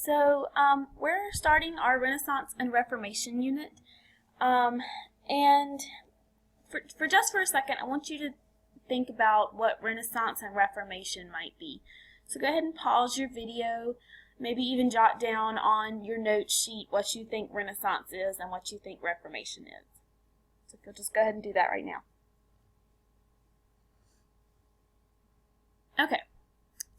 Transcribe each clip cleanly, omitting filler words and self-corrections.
We're starting our Renaissance and Reformation unit. And for just for a second, I want you to think about what Renaissance and Reformation might be. So go ahead and pause your video, maybe even jot down on your note sheet what you think Renaissance is and what you think Reformation is. So you'll just go ahead and do that right now. Okay,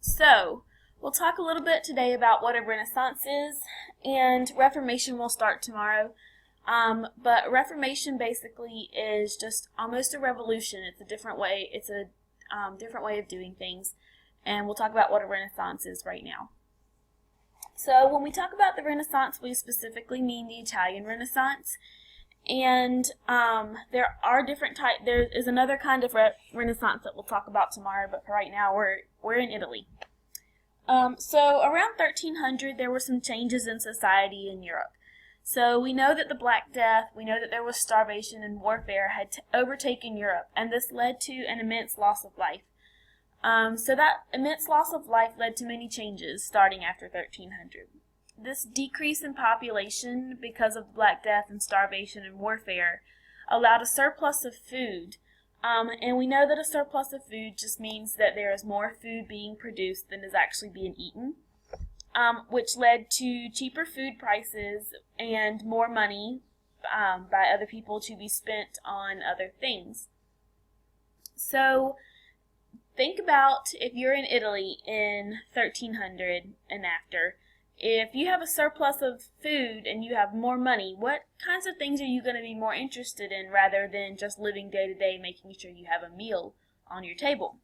so we'll talk a little bit today about what a Renaissance is, and Reformation will start tomorrow. But Reformation basically is just almost a revolution. It's a different way. It's a different way of doing things, and we'll talk about what a Renaissance is right now. So when we talk about the Renaissance, we specifically mean the Italian Renaissance, and there are different types. There is another kind of Renaissance that we'll talk about tomorrow, but for right now, we're in Italy. So around 1300, there were some changes in society in Europe. So we know that the Black Death, we know that there was starvation and warfare had overtaken Europe, and this led to an immense loss of life. So that immense loss of life led to many changes starting after 1300. This decrease in population because of the Black Death and starvation and warfare allowed a surplus of food. And we know that a surplus of food just means that there is more food being produced than is actually being eaten. Which led to cheaper food prices and more money by other people to be spent on other things. So think about if you're in Italy in 1300 and after. If you have a surplus of food and you have more money, what kinds of things are you going to be more interested in rather than just living day to day, making sure you have a meal on your table?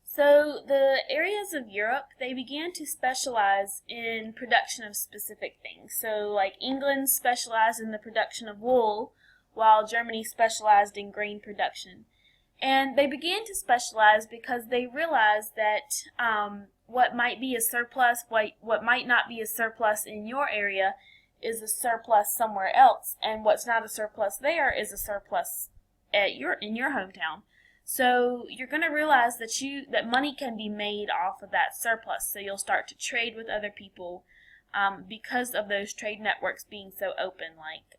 So the areas of Europe, they began to specialize in production of specific things. So like England specialized in the production of wool, while Germany specialized in grain production. And they began to specialize because they realized that what might be a surplus, what might not be a surplus in your area is a surplus somewhere else. And what's not a surplus there is a surplus in your hometown. So you're going to realize that money can be made off of that surplus. So you'll start to trade with other people because of those trade networks being so open, like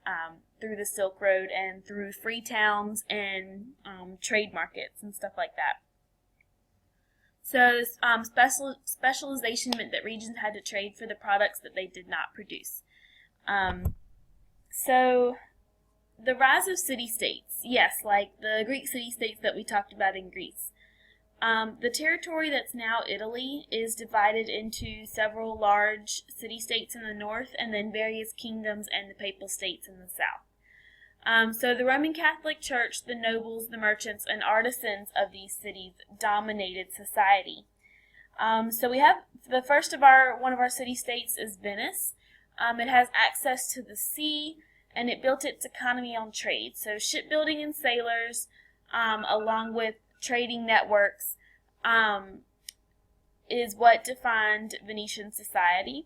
through the Silk Road and through free towns and trade markets and stuff like that. So specialization meant that regions had to trade for the products that they did not produce. So the rise of city-states, yes, like the Greek city-states that we talked about in Greece. The territory that's now Italy is divided into several large city-states in the north and then various kingdoms and the papal states in the south. So the Roman Catholic Church, the nobles, the merchants, and artisans of these cities dominated society. So we have the first of one of our city-states is Venice. It has access to the sea, and it built its economy on trade. So shipbuilding and sailors, along with trading networks, is what defined Venetian society.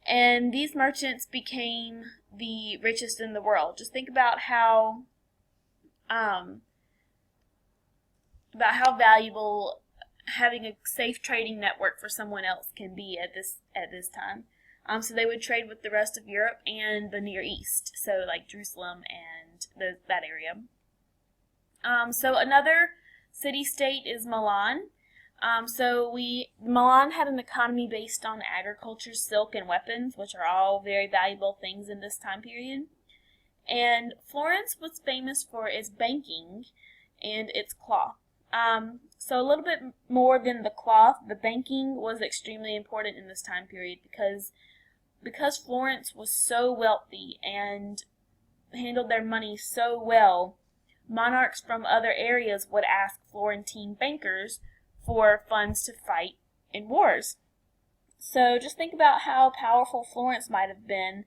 And these merchants became the richest in the world. Just think about how valuable having a safe trading network for someone else can be at this time. So they would trade with the rest of Europe and the Near East, so like Jerusalem and that area. So another city-state is Milan. Milan had an economy based on agriculture, silk, and weapons, which are all very valuable things in this time period. And Florence was famous for its banking and its cloth. So a little bit more than the cloth, the banking was extremely important in this time period because Florence was so wealthy and handled their money so well, monarchs from other areas would ask Florentine bankers for funds to fight in wars. So just think about how powerful Florence might have been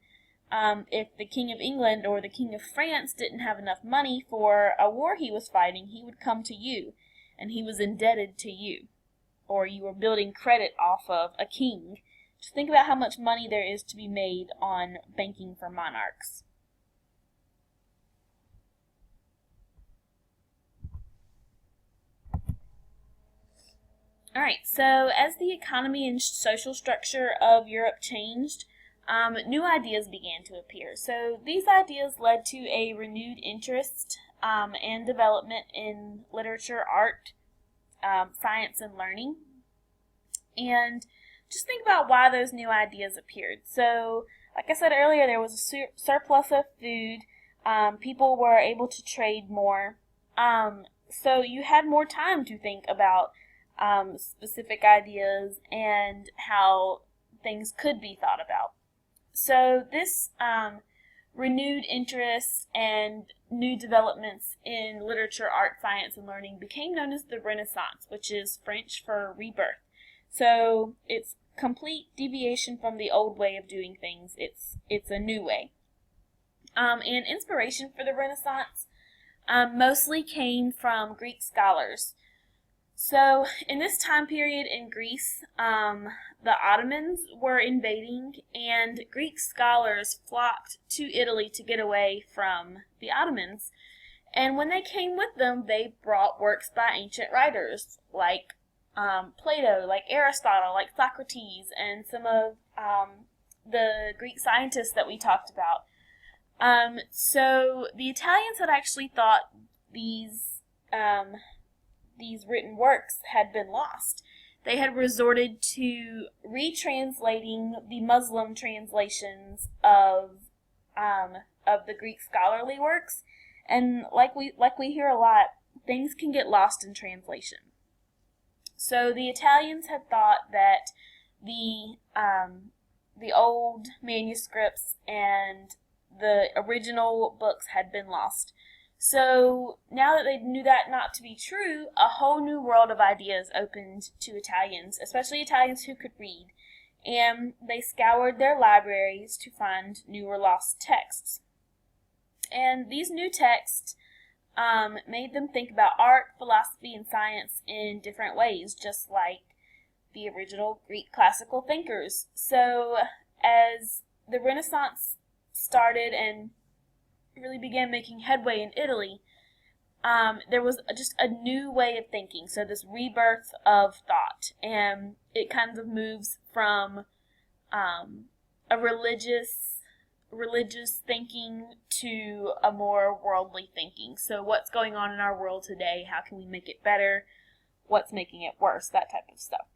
if the King of England or the King of France didn't have enough money for a war he was fighting. He would come to you, and he was indebted to you, or you were building credit off of a king. Just think about how much money there is to be made on banking for monarchs. Alright, so as the economy and social structure of Europe changed, new ideas began to appear. So these ideas led to a renewed interest and development in literature, art, science, and learning. And just think about why those new ideas appeared. So, like I said earlier, there was a surplus of food. People were able to trade more. So you had more time to think about specific ideas and how things could be thought about. So this renewed interest and new developments in literature, art, science, and learning became known as the Renaissance, which is French for rebirth. So it's complete deviation from the old way of doing things. It's a new way. And inspiration for the Renaissance mostly came from Greek scholars. So in this time period in Greece, the Ottomans were invading, and Greek scholars flocked to Italy to get away from the Ottomans. And when they came with them, they brought works by ancient writers like Plato, like Aristotle, like Socrates, and some of the Greek scientists that we talked about. So the Italians had actually thought these written works had been lost. They had resorted to retranslating the Muslim translations of the Greek scholarly works, and like we hear a lot, things can get lost in translation. So the Italians had thought that the old manuscripts and the original books had been lost. So now that they knew that not to be true, a whole new world of ideas opened to Italians, especially Italians who could read, and they scoured their libraries to find new or lost texts. And these new texts made them think about art, philosophy, and science in different ways, just like the original Greek classical thinkers. So as the Renaissance started and really began making headway in Italy, there was just a new way of thinking. So this rebirth of thought, and it kind of moves from a religious thinking to a more worldly thinking. So what's going on in our world today? How can we make it better? What's making it worse? That type of stuff.